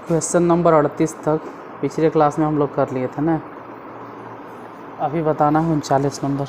Question number 38 तक पिछले class में हम लोग कर लिए थे ना। अभी बताना है 39 नंबर।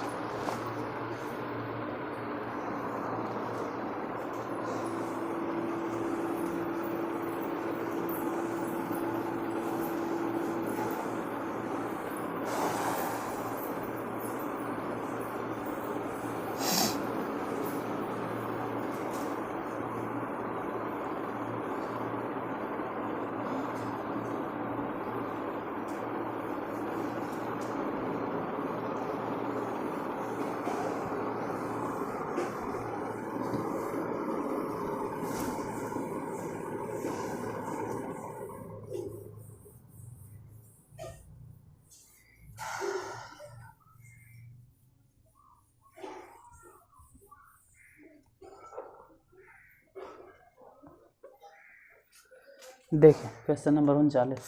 देखिए क्वेश्चन नंबर 39।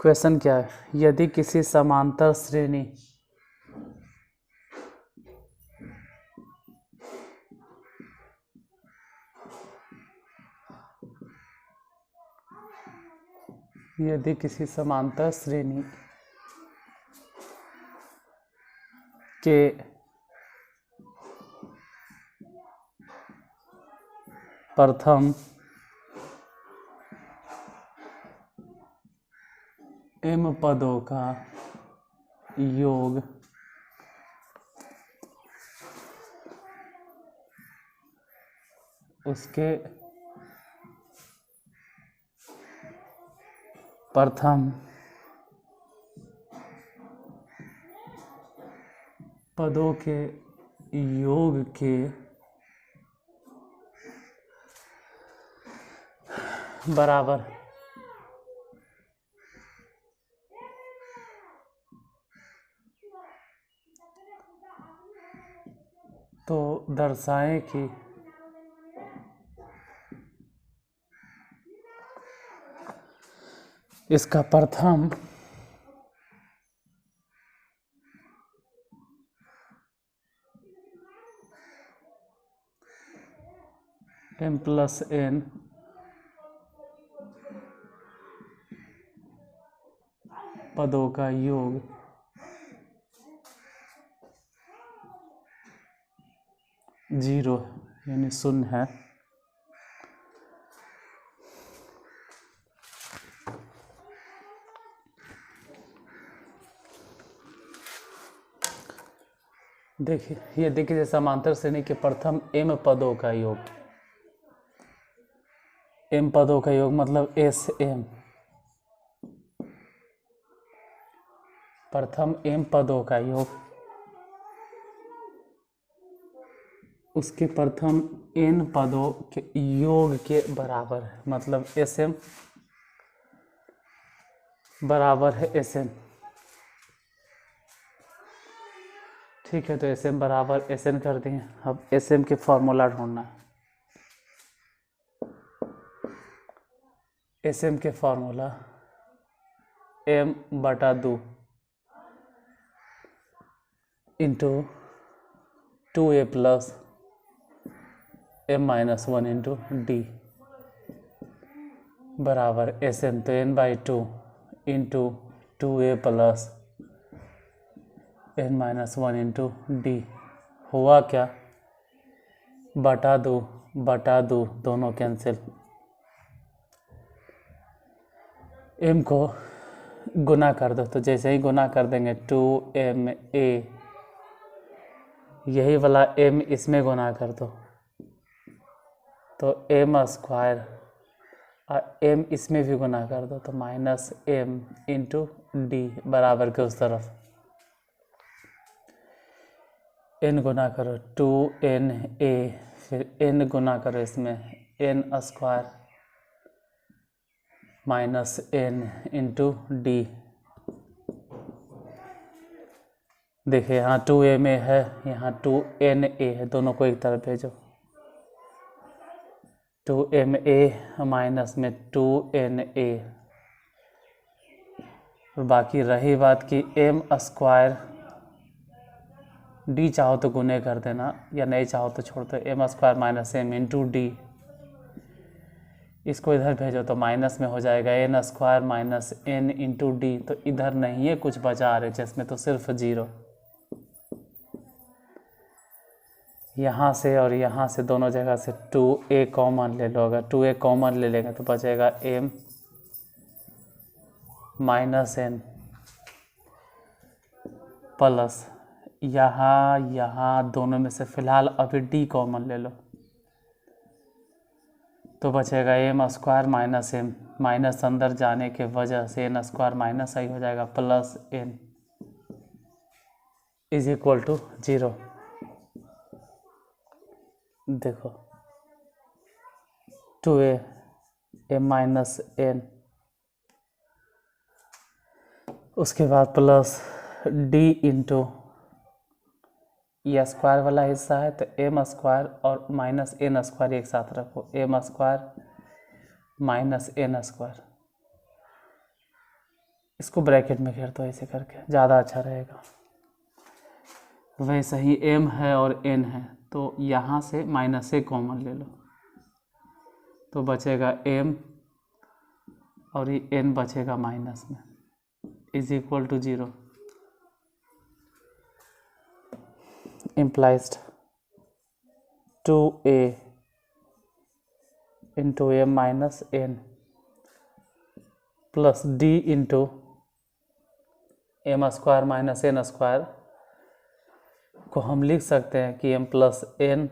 क्वेश्चन क्या है? यदि किसी समांतर श्रेणी के प्रथम m पदों का योग उसके प्रथम पदों के योग के बराबर तो दर्शाएं कि इसका प्रथम m+n पदों का योग जीरो यानी शून्य है। देखिए ये देखिए समांतर श्रेणी के प्रथम m पदों का योग, m पदों का योग मतलब Sm, प्रथम m पदों का योग उसके प्रथम n पदों के योग के बराबर है, मतलब Sm बराबर है Sn। ठीक है, तो Sm बराबर Sn कर दिए। अब Sm के फॉर्मूला ढूंढना है। Sm के formula m/2 into 2a plus m-1 into D बराबर Sm, तो n/2 into 2a plus n-1 into D हुआ क्या? बटा दो दोनों कैंसिल, m को गुना कर दो। तो जैसे ही गुना कर देंगे 2ma, यही वाला m इसमें गुना कर दो तो m² और m इसमें भी गुना कर दो तो -m इंटू डी बराबर के उस तरफ n गुना करो 2na, फिर n गुना करो इसमें n² -n इंटू डी। देखिए यहाँ 2ma है, यहाँ 2na है, दोनों को एक तरफ भेजो। 2ma माइनस में 2na और बाकी रही बात कि एम स्क्वायर, डी चाहो तो गुने कर देना या नहीं चाहो तो छोड़ दो, M square minus M into D, इसको इधर भेजो तो माइनस में हो जाएगा N square minus N into D, तो इधर नहीं है कुछ बचा आर एच एस में, तो सिर्फ जीरो। यहाँ से और यहाँ से दोनों जगह से 2a कॉमन ले लो, अगर 2a कॉमन ले लेंगे तो बचेगा m माइनस एन प्लस यहाँ दोनों में से फ़िलहाल अभी d कॉमन ले लो तो बचेगा M square minus M, minus अंदर जाने के वजह से एन स्क्वायर माइनस आई हो जाएगा plus N is equal to 0। देखो 2a एम माइनस एन, उसके बाद प्लस डी इंटू ये स्क्वायर वाला हिस्सा है तो एम स्क्वायर और माइनस एन स्क्वायर एक साथ रखो, M square minus N square, इसको ब्रैकेट में घेर दो ऐसे करके, ज़्यादा अच्छा रहेगा। वैसे ही m है और n है तो यहाँ से माइनस ए कॉमन ले लो तो बचेगा m और ये n बचेगा माइनस में is equal to 0। Implies 2a into m minus n plus D into m square minus N square को हम लिख सकते हैं कि m plus n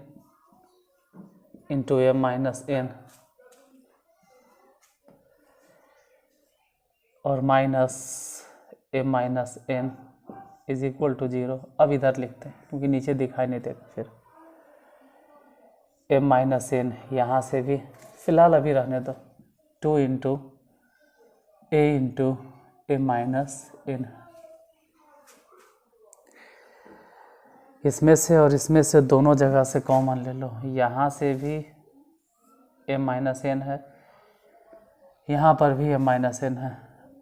into m minus N और minus M minus n is equal to 0। अब इधर लिखते हैं क्योंकि नीचे दिखाई नहीं देगा, फिर m माइनस एन यहाँ से भी फ़िलहाल अभी रहने दो, 2 इंटू ए इंटू एम माइनस एन, इसमें से और इसमें से दोनों जगह से कॉमन ले लो, यहाँ से भी m माइनस एन है, यहाँ पर भी m माइनस एन है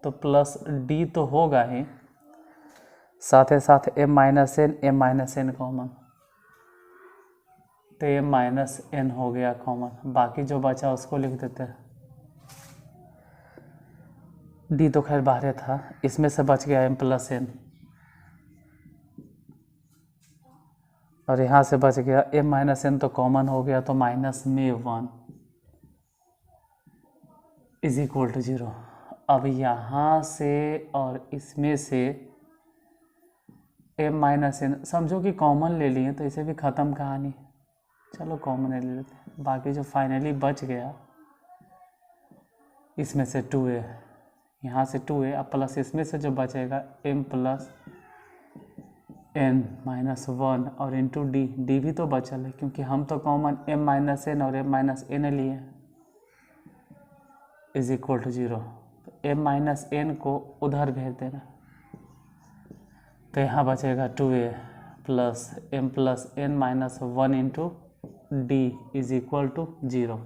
तो प्लस d तो होगा ही, साथ ही साथ m माइनस एन कॉमन तो m माइनस एन हो गया कॉमन। बाकी जो बचा उसको लिख देते हैं, d तो खैर बाहर था, इसमें से बच गया m प्लस एन और यहाँ से बच गया m माइनस एन तो कॉमन हो गया तो माइनस में 1 इज इक्वल टू 0। अब यहाँ से और इसमें से m माइनस एन समझो कि कॉमन ले लिए तो इसे भी ख़त्म कहानी, चलो कॉमन ले लेते हैं। बाकी जो फाइनली बच गया इसमें से 2a, यहाँ से 2a अब प्लस इसमें से जो बचेगा m प्लस एन माइनस 1 और इंटू डी, डी भी तो बचल है क्योंकि हम तो कॉमन m माइनस एन और m माइनस एन लिए is equal to 0। m minus N को उधर भेज देना तो यहाँ बचेगा 2a plus m plus N minus 1 into D is equal to 0,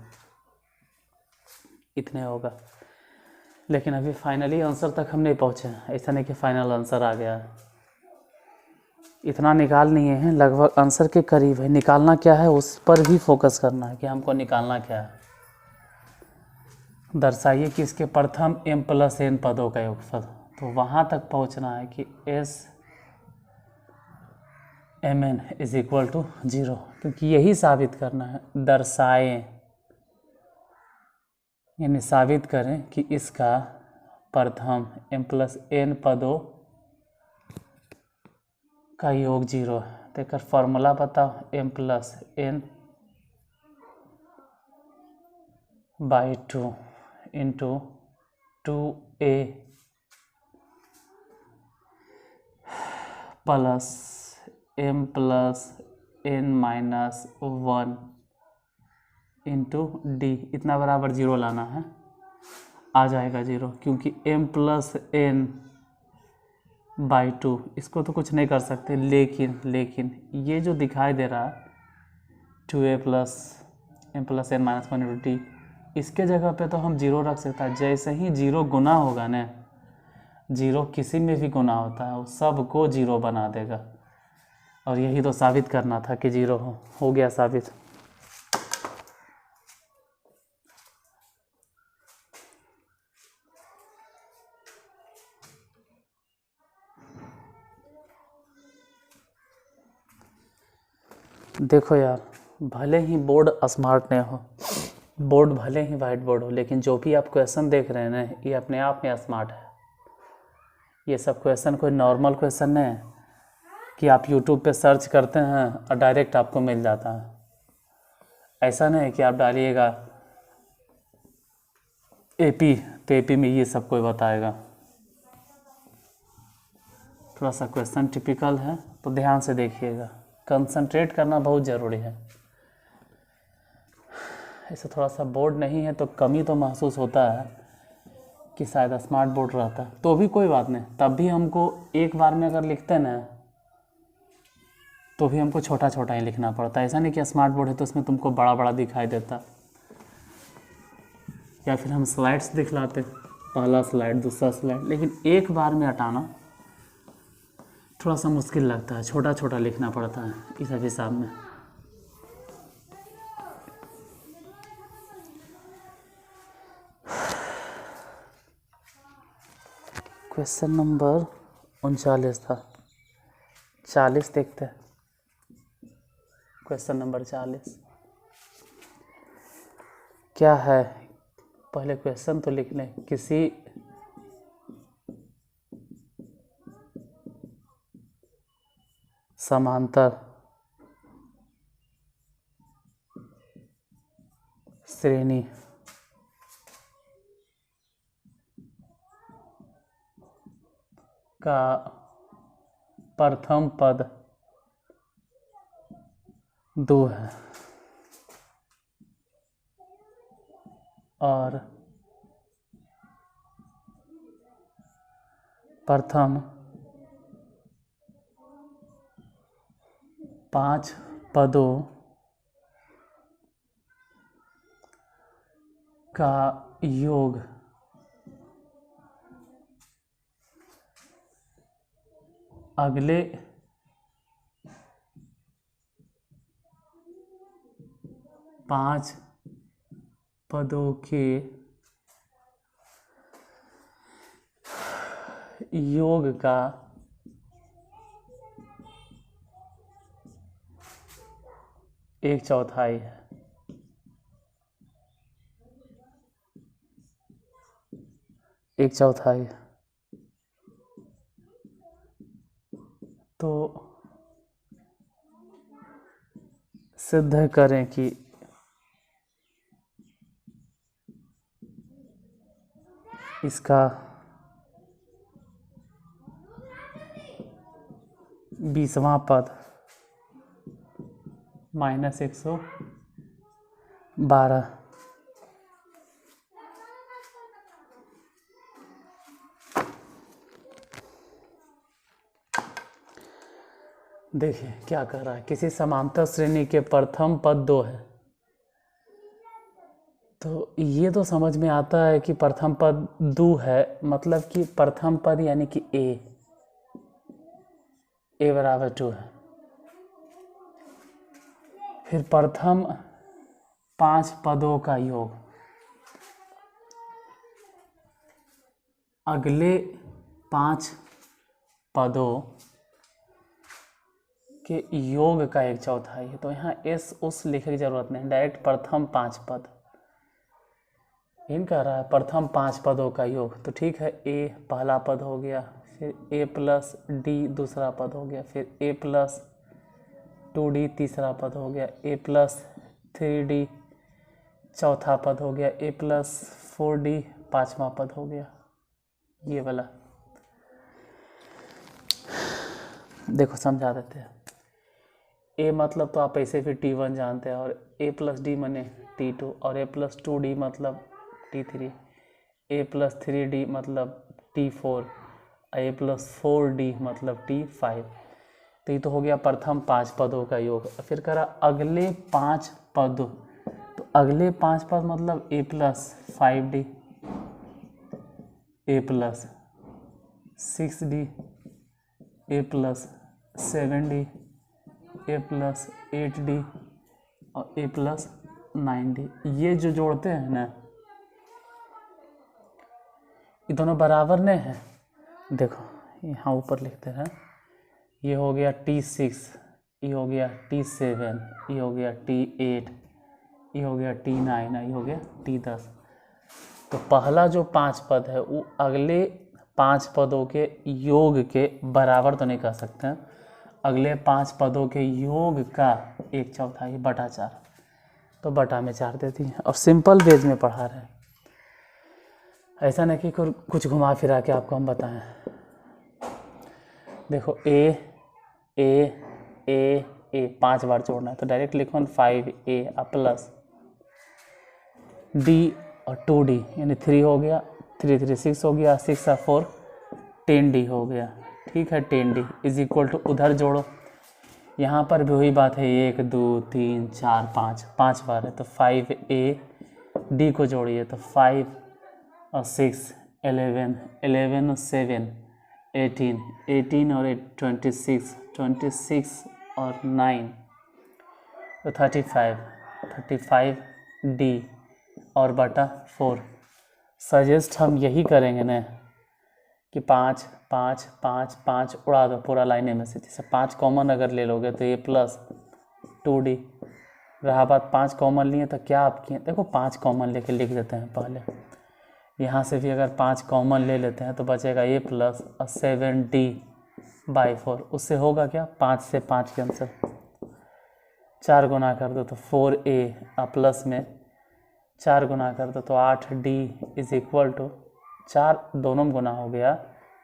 इतने होगा। लेकिन अभी फाइनली आंसर तक हम नहीं पहुँचे, ऐसा नहीं कि फाइनल आंसर आ गया, इतना निकाल नहीं है, लगभग आंसर के करीब है। निकालना क्या है उस पर भी फोकस करना है कि हमको निकालना क्या है। दर्शाइए कि इसके प्रथम m प्लस एन पदों का योगफल, तो वहाँ तक पहुँचना है कि s mn is equal to 0, क्योंकि यही साबित करना है। दर्शाएं यानी साबित करें कि इसका प्रथम m प्लस एन पदों का योग 0 है। तो एक फॉर्मूला बताओ, m plus N by 2 into 2a plus m plus N minus 1 into D, इतना बराबर 0 लाना है, आ जाएगा 0 क्योंकि m प्लस एन बाई 2 इसको तो कुछ नहीं कर सकते, लेकिन ये जो दिखाई दे रहा है 2a plus m plus N minus 1 into D, इसके जगह पे तो हम 0 रख सकते हैं। जैसे ही 0 गुना होगा ना जीरो किसी में भी गुना होता है वो सबको जीरो बना देगा, और यही तो साबित करना था कि जीरो हो गया साबित। देखो यार, भले ही बोर्ड स्मार्ट नहीं हो, बोर्ड भले ही वाइट बोर्ड हो, लेकिन जो भी आप क्वेश्चन देख रहे हैं ना, ये अपने आप में स्मार्ट है। ये सब क्वेश्चन कोई नॉर्मल क्वेश्चन नहीं है कि आप यूट्यूब पे सर्च करते हैं और डायरेक्ट आपको मिल जाता है। ऐसा नहीं है कि आप डालिएगा एपी तो एपी में ये सब कोई बताएगा। थोड़ा सा क्वेश्चन टिपिकल है तो ध्यान से देखिएगा, कंसंट्रेट करना बहुत ज़रूरी है। ऐसे थोड़ा सा बोर्ड नहीं है तो कमी तो महसूस होता है कि शायद स्मार्ट बोर्ड रहता, तो भी कोई बात नहीं, तब भी हमको एक बार में अगर लिखते हैं ना तो भी हमको छोटा छोटा ही लिखना पड़ता है। ऐसा नहीं कि स्मार्ट बोर्ड है तो उसमें तुमको बड़ा बड़ा दिखाई देता, या फिर हम स्लाइड्स दिखलाते, पहला स्लाइड दूसरा स्लाइड, लेकिन एक बार में हटाना थोड़ा सा मुश्किल लगता है, छोटा छोटा लिखना पड़ता है इस हिसाब में। क्वेश्चन नंबर 39 था, 40 देखते हैं। क्वेश्चन नंबर 40 क्या है, पहले क्वेश्चन तो लिख लें। किसी समांतर श्रेणी का प्रथम पद 2 है और प्रथम 5 पदों का योग अगले 5 पदों के योग का एक चौथाई है। एक चौथाई तो सिद्ध करें कि इसका 20वां पद -112। देखिए क्या कह रहा है, किसी समांतर श्रेणी के प्रथम पद 2 है, तो ये तो समझ में आता है कि प्रथम पद 2 है, मतलब कि प्रथम पद यानी कि a बराबर 2 है। फिर प्रथम 5 पदों का योग अगले 5 पदों के योग का एक चौथाई है। तो यहाँ एस उस लिखने की जरूरत नहीं, डायरेक्ट प्रथम 5 पद इन कह रहा है, प्रथम 5 पदों का योग। तो ठीक है, ए पहला पद हो गया, फिर a प्लस डी दूसरा पद हो गया, फिर a प्लस 2d तीसरा पद हो गया, a प्लस 3d चौथा पद हो गया, a प्लस 4d पाँचवा पद हो गया। ये वाला देखो समझा देते हैं। a मतलब तो आप ऐसे भी t1 जानते हैं, और a प्लस डी मने t2, और a प्लस 2d मतलब t3, a प्लस 3d मतलब t4, a प्लस 4d मतलब t5। तो ये तो हो गया प्रथम 5 पदों का योग। फिर कह रहा अगले 5 पद, तो अगले 5 पद मतलब a plus 5d, a plus 6d a plus 7d a plus 8d और a प्लस 9d। ये जो जोड़ते हैं ना, ये दोनों बराबर नहीं है। देखो यहाँ ऊपर लिखते हैं, ये हो गया T6, ये हो गया T7, ये हो गया T8, ये हो गया T9, ये हो गया T10। तो पहला जो 5 पद है वो अगले 5 पदों के योग के बराबर तो नहीं कह सकते हैं, अगले 5 पदों के योग का 1/4 बटा 4, तो बटा में 4 देती है। और सिंपल वेज में पढ़ा रहे हैं, ऐसा नहीं कि कुछ घुमा फिरा के आपको हम बताएं। देखो ए 5 बार जोड़ना है तो डायरेक्ट लिखो 5a प्लस d और 2d यानी 3 हो गया, 3 3 6 हो गया, 6 4 10d हो गया। ठीक है, 10d इज इक्वल टू उधर जोड़ो, यहाँ पर भी वही बात है, 1 2 3 4 5 बार है तो 5a d को जोड़िए तो 5 और 6 11, 11 और 7 18, 18 और 8 26, 26 और 9 तो 35, 35d और बटा 4। सजेस्ट हम यही करेंगे ना कि 5 5 5 5 उड़ा दो पूरा लाइने में से, जैसे 5 कॉमन अगर ले लोगे तो ये प्लस 2d रहा। बात 5 कॉमन लिए तो क्या आप किए, देखो 5 कॉमन लेके लिख देते हैं पहले, यहाँ से भी अगर 5 कॉमन ले लेते हैं तो बचेगा a प्लस 7d/4। उससे होगा क्या, 5 से 5 कैंसिल, 4 गुना कर दो तो 4a प्लस में 4 गुना कर दो तो 8d इज इक्वल टू 4 दोनों में गुना हो गया।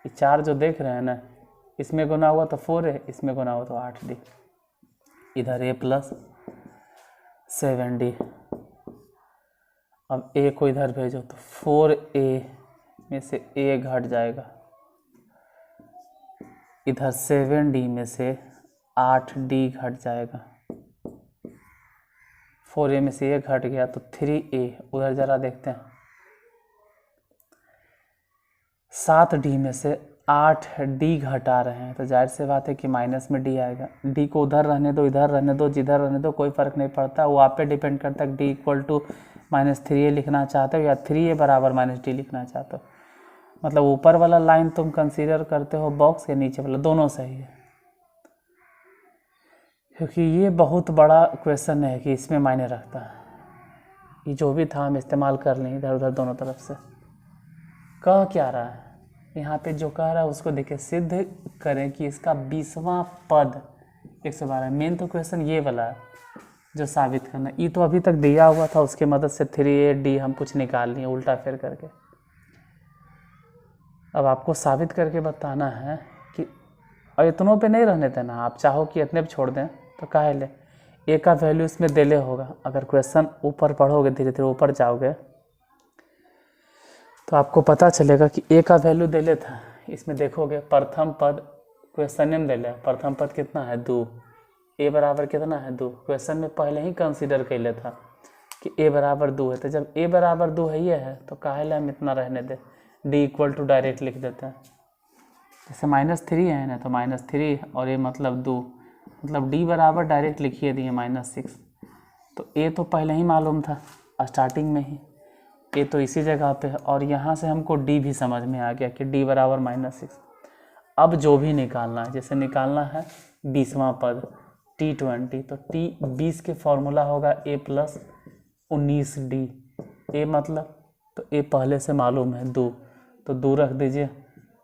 ये 4 जो देख रहे हैं ना, इसमें गुना हुआ तो 4a, इसमें गुना हुआ तो 8d, इधर a प्लस 7d। अब a को इधर भेजो तो 4a में से a घट जाएगा, इधर 7d में से 8d घट जाएगा, 4a में से a घट गया तो 3a, उधर ज़रा देखते हैं 7d में से 8d घटा रहे हैं तो जाहिर सी बात है कि माइनस में d आएगा। d को उधर रहने दो, इधर रहने दो, जिधर रहने दो, कोई फ़र्क नहीं पड़ता, वो आप पे डिपेंड करता है। d इक्वल टू -3a लिखना चाहते हो या 3a बराबर -d लिखना चाहते हो, मतलब ऊपर वाला लाइन तुम कंसीडर करते हो बॉक्स या नीचे वाला, दोनों सही है, क्योंकि ये बहुत बड़ा क्वेश्चन है कि इसमें मायने रखता है। ये जो भी था हम इस्तेमाल कर लें इधर उधर दोनों तरफ से। कह क्या रहा है यहाँ पे, जो कह रहा है उसको देखिए, सिद्ध करें कि इसका 20वां पद 112। मेन तो क्वेश्चन ये वाला है जो साबित करना, ये तो अभी तक दिया हुआ था, उसके मदद से 3a d हम कुछ निकाल लिए उल्टा फेर करके। अब आपको साबित करके बताना है कि, और इतनों पे नहीं रहने देना, आप चाहो कि इतने पे छोड़ दें तो काहे ले, a का वैल्यू इसमें देले होगा। अगर क्वेश्चन ऊपर पढ़ोगे, धीरे धीरे ऊपर जाओगे तो आपको पता चलेगा कि a का वैल्यू देले था, इसमें देखोगे प्रथम पद क्वेश्चन में देले, प्रथम पद कितना है 2, a बराबर कितना है 2, क्वेश्चन में पहले ही कंसीडर कर ले था कि a बराबर 2 है, तो जब a बराबर 2 है ये है तो काहे ले हम इतना रहने दे, d इक्वल टू डायरेक्ट लिख देते हैं। जैसे -3 है ना तो -3 और a मतलब 2, मतलब d बराबर डायरेक्ट लिखिए दिए -6। तो a तो पहले ही मालूम था स्टार्टिंग में ही, a तो इसी जगह पे है, और यहाँ से हमको d भी समझ में आ गया कि d बराबर -6। अब जो भी निकालना है, जैसे निकालना है 20वां पद T20, तो T20 के फॉर्मूला होगा a प्लस 19d, a मतलब तो a पहले से मालूम है 2, तो 2 रख दीजिए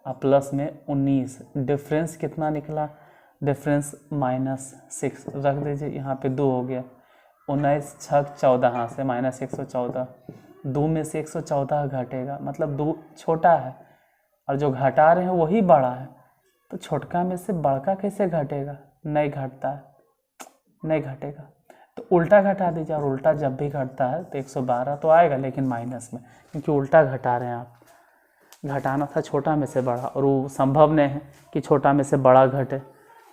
और प्लस में 19, डिफरेंस कितना निकला, डिफरेंस -6 रख दीजिए, यहाँ पे 2 हो गया, 19 6 14, हाँ से -114, 2 में से 114 घटेगा, मतलब 2 छोटा है और जो घटा रहे हैं वही बड़ा है, तो छोटका में से बड़का कैसे घटेगा, नहीं घटता है, नहीं घटेगा, तो उल्टा घटा दीजिए, और उल्टा जब भी घटता है तो 112 तो आएगा, लेकिन माइनस में, क्योंकि उल्टा घटा रहे हैं आप, घटाना था छोटा में से बड़ा, और वो संभव नहीं है कि छोटा में से बड़ा घटे,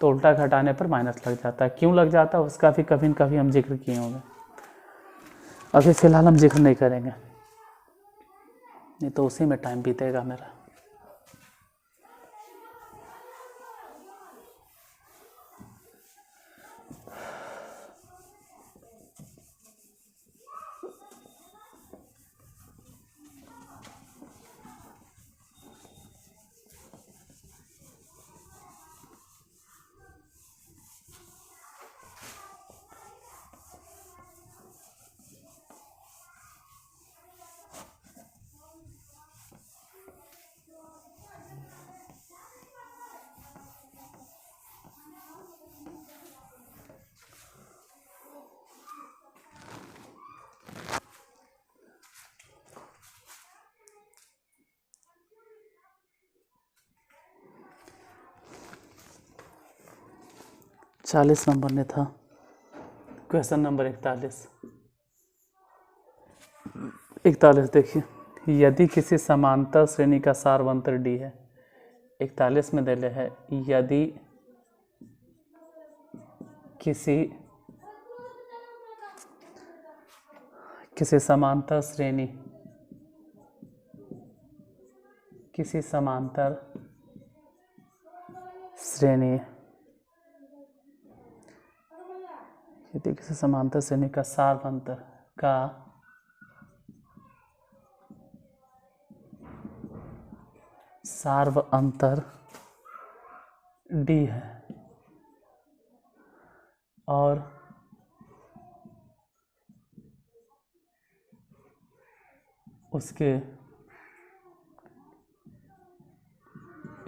तो उल्टा घटाने पर माइनस लग जाता है। क्यों लग जाता है उसका भी कभी न कभी हम जिक्र किए होंगे, अभी फ़िलहाल हम जिक्र नहीं करेंगे, नहीं तो उसी में टाइम बीतेगा मेरा। 40 नंबर में था क्वेश्चन नंबर 41 देखिए, यदि किसी समांतर श्रेणी का सारवंतर डी है, 41 में दिले है, यदि किसी समांतर श्रेणी यदि किसी समांतर श्रेणी का सारवंतर का सार्वअंतर डी है और उसके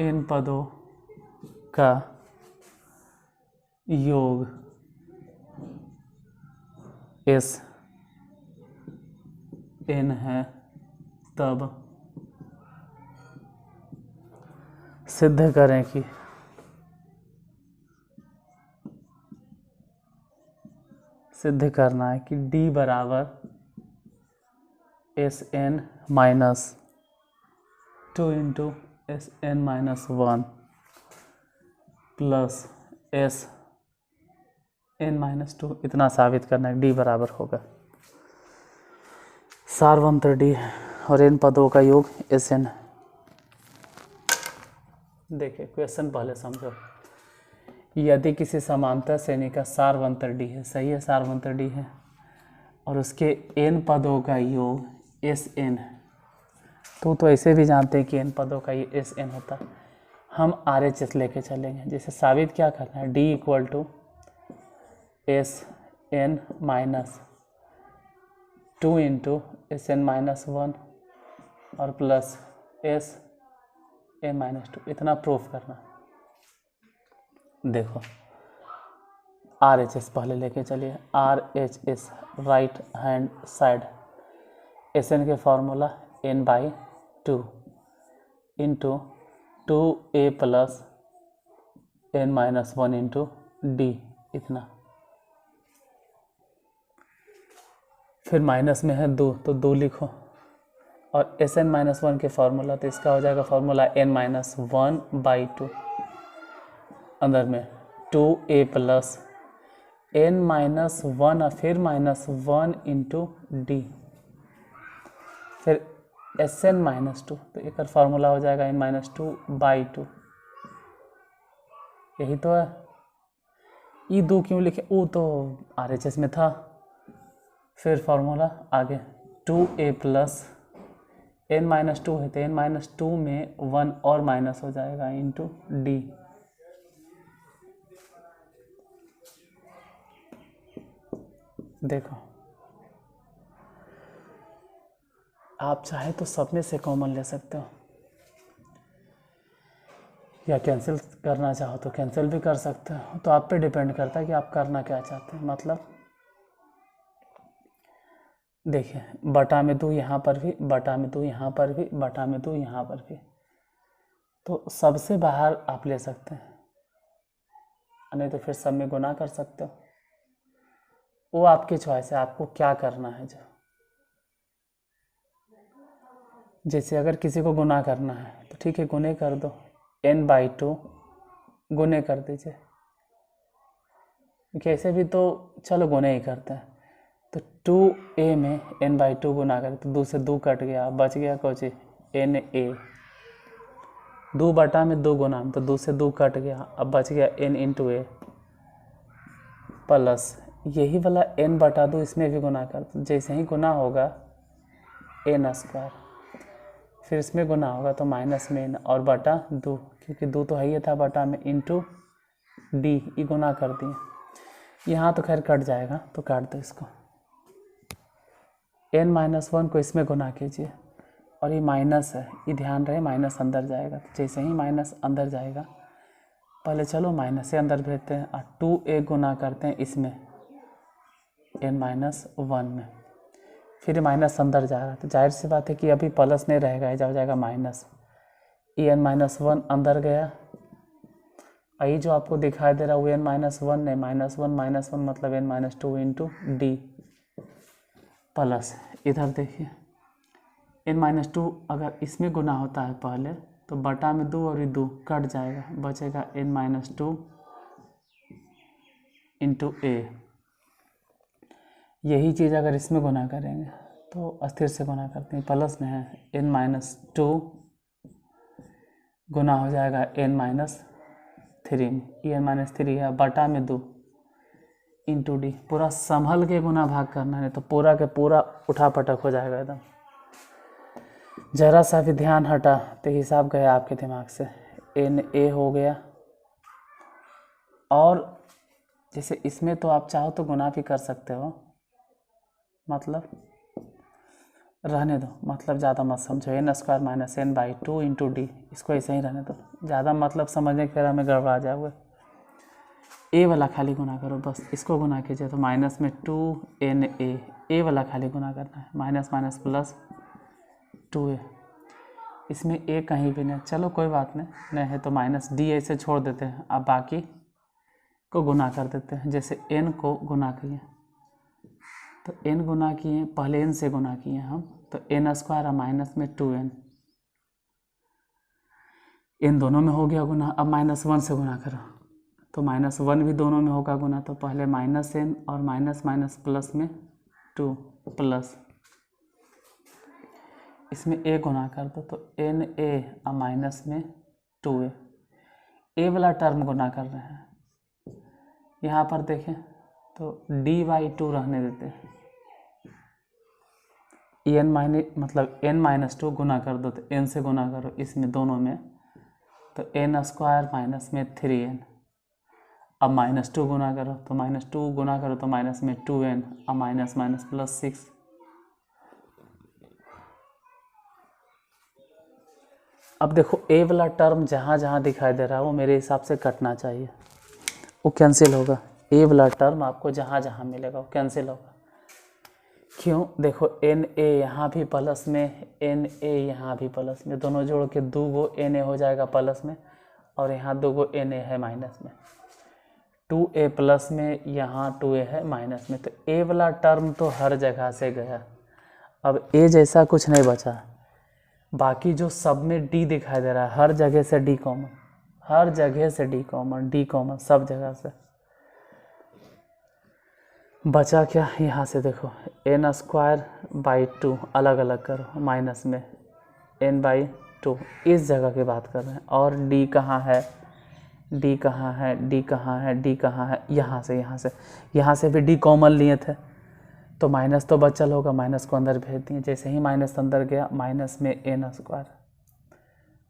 इन पदों का योग एस एन है, तब सिद्ध करें कि सिद्ध करना है कि D बराबर S N minus 2 into S N minus 1 plus S N minus 2, इतना साबित करना है। D बराबर होगा सारवंतर D और इन पदों का योग एस एन। देखिए क्वेश्चन पहले समझो। यदि किसी समांतर श्रेणी का सारवंतर डी है, सही है, सारवंतर डी है और उसके एन पदों का योग एस एन है, तो ऐसे भी जानते हैं कि एन पदों का ये एस एन होता है। हम आर एच एस लेके चलेंगे। जैसे साबित क्या करना है, D equal to S N minus 2 into S N minus 1 और प्लस एस एन माइनस 2, इतना प्रूफ करना। देखो आर एच एस पहले लेके चलिए। R H S right hand side, S n के formula n by 2 into 2a plus N minus 1 into D, इतना। फिर माइनस में है 2 तो 2 लिखो और एस एन माइनस 1 के फॉर्मूला, तो इसका हो जाएगा फॉर्मूला एन माइनस 1 बाई 2, अंदर में 2a प्लस एन माइनस 1 और फिर माइनस 1 इंटू डी, फिर एस एन माइनस 2, तो एक फार्मूला हो जाएगा एन माइनस 2 बाई 2। यही तो है। ये 2 क्यों लिखे, वो तो आर एच एस में था। फिर फार्मूला आगे 2a प्लस एन माइनस 2 है तो एन माइनस 2 में 1 और माइनस हो जाएगा इंटू डी। देखो आप चाहे तो सब में से कॉमन ले सकते हो या कैंसिल करना चाहो तो कैंसिल भी कर सकते हो, तो आप पे डिपेंड करता है कि आप करना क्या चाहते हैं। मतलब देखिए बटा में 2 यहाँ पर भी, बटा में 2 यहाँ पर भी, बटा में 2 यहाँ पर भी, तो सबसे बाहर आप ले सकते हैं, नहीं तो फिर सब में गुना कर सकते हो। वो आपकी चॉइस है, आपको क्या करना है। जो जैसे अगर किसी को गुना करना है तो ठीक है, गुने कर दो, n बाई 2 गुने कर दीजिए। कैसे भी तो चलो गुने ही करते हैं, तो 2a में n बाई 2 गुना करें तो 2 से 2 कट गया, बच गया कुछ na। 2 बटा में 2 गुना में तो 2 से 2 कट गया, अब बच गया n इंटू a प्लस यही वाला n बटा 2 इसमें भी गुना कर दो। जैसे ही गुना होगा n स्क्वायर, फिर इसमें गुना होगा तो माइनस में n और बटा 2, क्योंकि 2 तो है ही था बटा में, इंटू डी, ये गुना कर दिए। यहाँ तो खैर कट जाएगा तो काट दो इसको। n माइनस 1 को इसमें गुना कीजिए और ये माइनस है, ये ध्यान रहे माइनस अंदर जाएगा। तो जैसे ही माइनस अंदर जाएगा, पहले चलो माइनस से अंदर भेजते हैं और 2a गुना करते हैं इसमें n माइनस 1 में, फिर माइनस अंदर जा रहा है तो जाहिर सी बात है कि अभी प्लस नहीं रहेगा, ये हो जाएगा माइनस। n माइनस 1 अंदर गया आई जो आपको दिखाई दे रहा है वो n-1 नहीं, -1 मतलब n-2 इंटू डी प्लस इधर देखिए n-2 अगर इसमें गुना होता है पहले तो बटा में 2 और ये 2 कट जाएगा, बचेगा n-2 इंटू ए। यही चीज़ अगर इसमें गुना करेंगे तो अस्थिर से गुना करते हैं, प्लस में है n-2 गुना हो जाएगा n-3 में, ये n-3 है बटा में 2 इंटू डी। पूरा संभल के गुना भाग करना है तो पूरा के पूरा उठा पटक हो जाएगा एकदम। ज़रा सा भी ध्यान हटा तो हिसाब गया आपके दिमाग से, एन ए हो गया। और जैसे इसमें तो आप चाहो तो गुना भी कर सकते हो, मतलब रहने दो, मतलब ज़्यादा मत समझो, n² - n/2 इंटू डी, इसको ऐसे ही रहने दो, ज़्यादा मतलब समझने के फिर हमें गड़बड़ा जाओगे। ए वाला खाली गुना करो बस, इसको गुना कीजिए तो माइनस में 2na, ए वाला खाली गुना करना है, माइनस माइनस प्लस 2a। इसमें ए कहीं भी नहीं, चलो कोई बात नहीं, नहीं है तो माइनस डी ऐसे छोड़ देते हैं। अब बाकी को गुना कर देते हैं, जैसे n को गुना किए तो n गुना किए, पहले n से गुना किए हम तो n² माइनस में 2n, n दोनों में हो गया गुना। अब -1 से गुना करो तो -1 भी दोनों में होगा गुना, तो पहले -n और माइनस माइनस प्लस में 2 प्लस इसमें a गुना कर दो तो na माइनस में 2a, a वाला टर्म गुना कर रहे हैं। यहाँ पर देखें तो d/2 रहने देते हैं, मतलब n-2 गुना कर दो तो n से गुना करो इसमें दोनों में तो n² माइनस में 3n। अब -2 गुना करो तो -2 गुना करो तो माइनस में 2n, अब माइनस माइनस प्लस 6। अब देखो ए वाला टर्म जहाँ जहाँ दिखाई दे रहा है वो मेरे हिसाब से कटना चाहिए, वो कैंसिल होगा। ए वाला टर्म आपको जहाँ जहाँ मिलेगा वो कैंसिल होगा। क्यों? देखो na यहाँ भी प्लस में, na यहाँ भी प्लस में, दोनों जोड़ के 2 गो na हो जाएगा प्लस में, और यहाँ 2 गो na है माइनस में, 2a प्लस में, यहाँ 2a है माइनस में, तो a वाला टर्म तो हर जगह से गया। अब a जैसा कुछ नहीं बचा, बाकी जो सब में d दिखाई दे रहा है हर जगह से d कॉमन, हर जगह से d कॉमन सब जगह से। बचा क्या? यहाँ से देखो n²/2 अलग अलग करो, माइनस में n/2, इस जगह की बात कर रहे हैं। और d कहाँ है, d कहाँ है, d कहाँ है, d कहाँ है, यहाँ से भी d कॉमन लिए थे तो माइनस तो बचल होगा, माइनस को अंदर भेज दिए। जैसे ही माइनस अंदर गया माइनस में n²,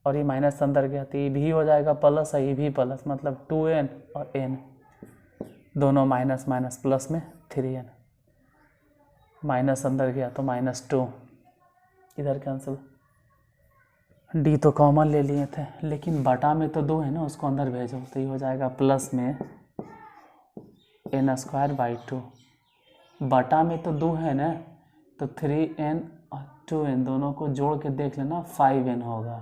और ये माइनस अंदर गया तो ये भी हो जाएगा प्लस, ये भी प्लस, मतलब 2n और n दोनों माइनस माइनस प्लस में 3n, माइनस अंदर गया तो -2, इधर कैंसिल। d तो कॉमन ले लिए थे, लेकिन बटा में तो 2 है ना, उसको अंदर भेजो तो ये हो जाएगा प्लस में n²/2, बटा में तो 2 है ना, तो 3n और 2n दोनों को जोड़ के देख लेना 5n होगा,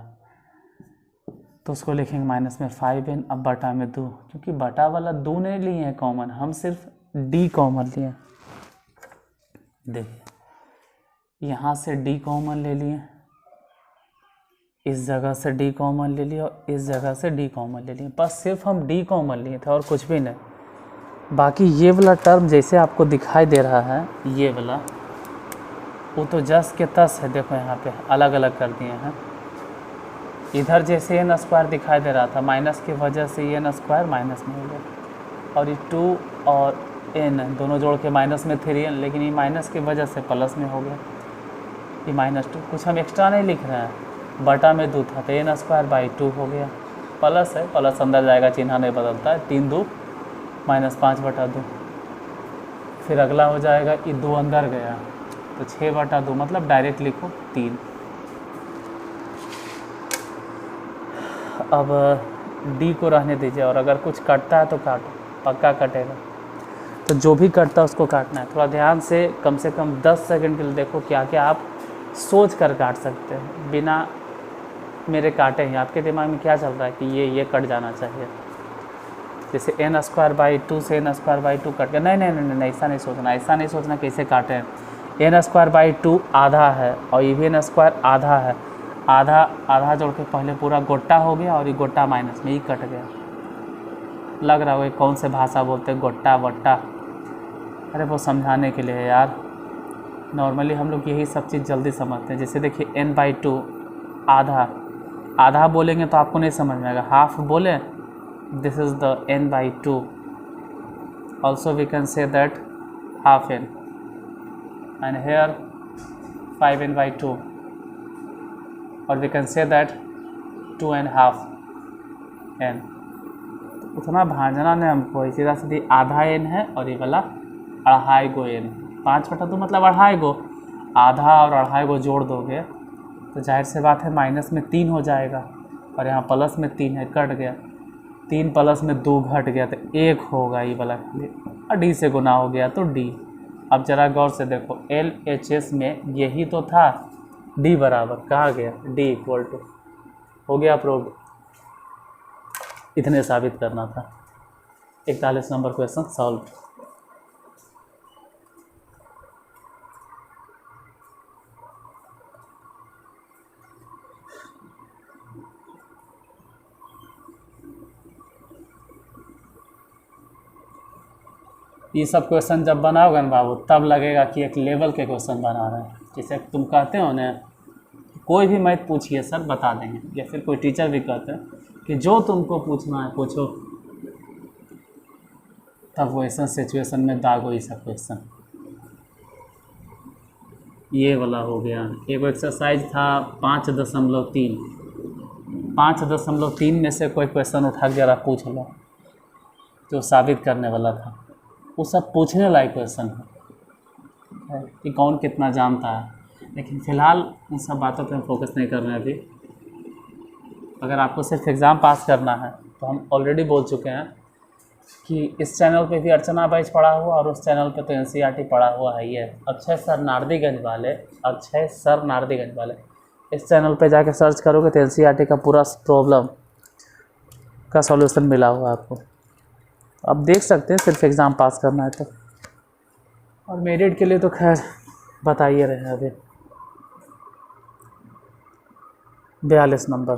तो उसको लिखेंगे माइनस में 5n। अब बटा में 2, क्योंकि बटा वाला 2 नहीं लिए हैं कॉमन, हम सिर्फ d कॉमन लिए। देखिए यहाँ से d कॉमन ले लिए, इस जगह से d कॉमन ले लिया और इस जगह से d कॉमन ले लिए, बस सिर्फ हम d कॉमन लिए थे और कुछ भी नहीं। बाकी ये वाला टर्म जैसे आपको दिखाई दे रहा है, ये वाला वो तो जस के तस है, देखो यहाँ पे अलग अलग कर दिए हैं। इधर जैसे n² दिखाई दे रहा था, माइनस की वजह से ये n² माइनस में हो गया, और ये 2 और n दोनों जोड़ के माइनस में 3n, लेकिन ये माइनस की वजह से प्लस में हो गया, ये -2, कुछ हम एक्स्ट्रा नहीं लिख रहे हैं। बटा में 2 था तो n²/2 हो गया, प्लस है, प्लस अंदर जाएगा, चिन्ह नहीं बदलता है, 3×2 -5/2। फिर अगला हो जाएगा, ये 2 अंदर गया तो 6/2, मतलब डायरेक्ट लिखो 3। अब d को रहने दीजिए, और अगर कुछ कटता है तो काटो, पक्का कटेगा, तो जो भी कटता है उसको काटना है। थोड़ा ध्यान से कम 10 सेकंड के लिए देखो, क्या क्या आप सोच कर काट सकते हैं बिना मेरे काटे ही। आपके दिमाग में क्या चल रहा है कि ये कट जाना चाहिए, जैसे n स्क्वायर बाई 2 से n स्क्वायर बाई 2 कट गया, नहीं नहीं नहीं नहीं, ऐसा नहीं सोचना, ऐसा नहीं सोचना कैसे काटें। n स्क्वायर बाई 2 आधा है और ये भी n स्क्वायर आधा है, आधा आधा जोड़ के पहले पूरा गोटा हो गया और ये गोटा माइनस में ही कट गया। लग रहा है कौन से भाषा बोलते हैं, गोटा वट्टा, अरे वो समझाने के लिए है यार। नॉर्मली हम लोग यही सब चीज़ जल्दी समझते हैं। जैसे देखिए n/2 आधा, आधा बोलेंगे तो आपको नहीं समझ में आएगा, हाफ बोले this is the n/2, also we can say that half n, and here 5n/2, और we can say that 2.5 n। उतना भांजना ने हमको, सीधा सीधी आधा n है और ये वाला 2.5 गो n, 5/2 मतलब 2.5 गो, आधा और 2.5 गो जोड़ दोगे तो जाहिर से बात है माइनस में 3 हो जाएगा, और यहाँ प्लस में 3 है, कट गया, 3 प्लस में 2 घट गया तो 1 होगा ये वाला, और d से गुना हो गया तो d। अब ज़रा गौर से देखो LHS में यही तो था, d बराबर कहा गया, d इक्वल टू, हो गया प्रूव, इतने साबित करना था। 41 नंबर क्वेश्चन सॉल्व। ये सब क्वेश्चन जब बनाओगे ना बाबू, तब लगेगा कि एक लेवल के क्वेश्चन बना रहे हैं। जैसे तुम कहते हो ना, कोई भी मैथ पूछिए सर बता देंगे, या फिर कोई टीचर भी कहते हैं कि जो तुमको पूछना है पूछो, तब वो ऐसा सिचुएशन में दागो ये सब क्वेश्चन। ये वाला हो गया, एक एक्सरसाइज था 5.3, 5.3 में से कोई क्वेश्चन उठा के जरा पूछ लो, जो साबित करने वाला था, वो सब पूछने लायक क्वेश्चन है कि कौन कितना जानता है। लेकिन फ़िलहाल उन सब बातों पे हम फोकस नहीं कर रहे हैं अभी। अगर आपको सिर्फ एग्ज़ाम पास करना है तो हम ऑलरेडी बोल चुके हैं कि इस चैनल पे भी अर्चना बैच पढ़ा हुआ, और उस चैनल पे तो NCERT पढ़ा हुआ है। ये अक्षय सर नारदीगंज वाले, अक्षय सर नारदीगंज वाले, इस चैनल पे जाके सर्च करोगे तो NCERT का पूरा प्रॉब्लम का सॉल्यूशन मिला हुआ है आपको। आप देख सकते हैं, सिर्फ एग्ज़ाम पास करना है तो। और मेरिट के लिए तो खैर बताइए रहे हैं अभी। 42 नंबर,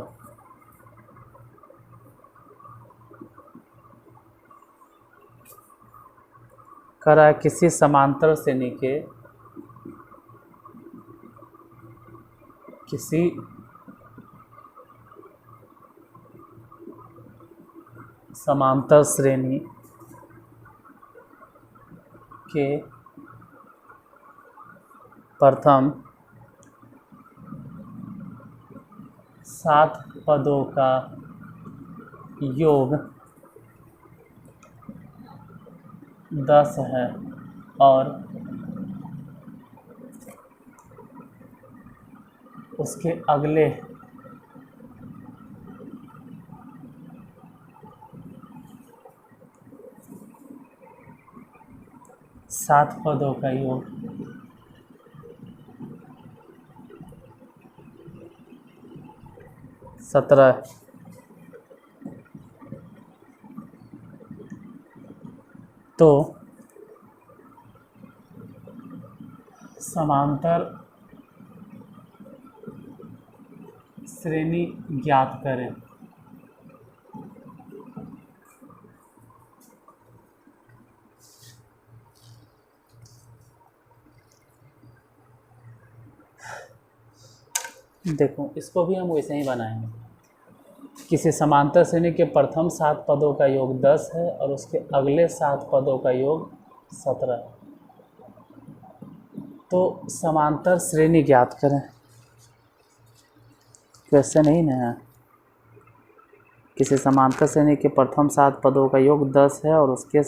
कह रहा है किसी समांतर श्रेणी के किसी समांतर श्रेणी के प्रथम 7 पदों का योग 10 है और उसके अगले 7 पदों का योग 17 है। तो समांतर श्रेणी ज्ञात करें। देखो इसको भी हम वैसे ही बनाएंगे। किसी समांतर श्रेणी के प्रथम 7 पदों का योग 10 है और उसके अगले 7 पदों का योग 17। तो समांतर श्रेणी ज्ञात करें, वैसे नहीं ना। किसी समांतर श्रेणी के प्रथम 7 पदों का योग 10 है और उसके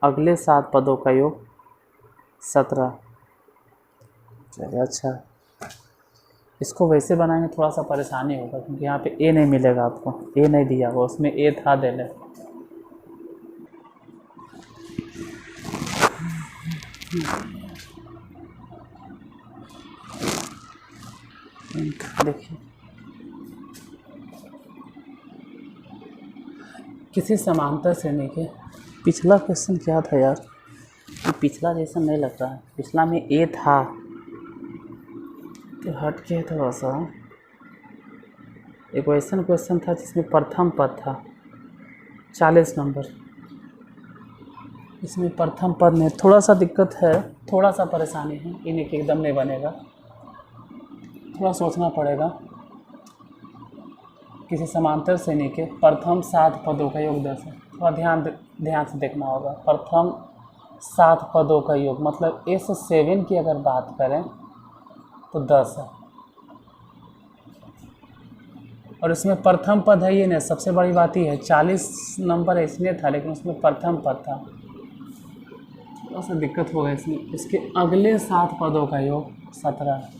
अगले 7 पदों का योग 17। चलिए अच्छा, इसको वैसे बनाएंगे थोड़ा सा परेशानी होगा, क्योंकि यहाँ पे ए नहीं मिलेगा आपको, ए नहीं दिया हुआ, उसमें ए था दे ले। देखिए किसी समांतर श्रेणी के, पिछला क्वेश्चन क्या था यार, ये पिछला जैसा नहीं लग रहा है। पिछला में ए था तो हट के थोड़ा सा एक वैसा क्वेश्चन था जिसमें प्रथम पद था 40 नंबर। इसमें प्रथम पद में थोड़ा सा दिक्कत है, थोड़ा सा परेशानी है, इन्हें एकदम नहीं बनेगा, थोड़ा सोचना पड़ेगा। किसी समांतर श्रेणी के प्रथम 7 पदों का योग 10 है। थोड़ा ध्यान से देखना होगा। प्रथम 7 पदों का योग मतलब S7 की अगर बात करें तो 10 है, और इसमें प्रथम पद है ये नहीं। सबसे बड़ी बात ये है 40 नंबर इसमें था लेकिन उसमें प्रथम पद था, थोड़ा सा दिक्कत होगा इसमें। इसके अगले 7 पदों का योग 17 है।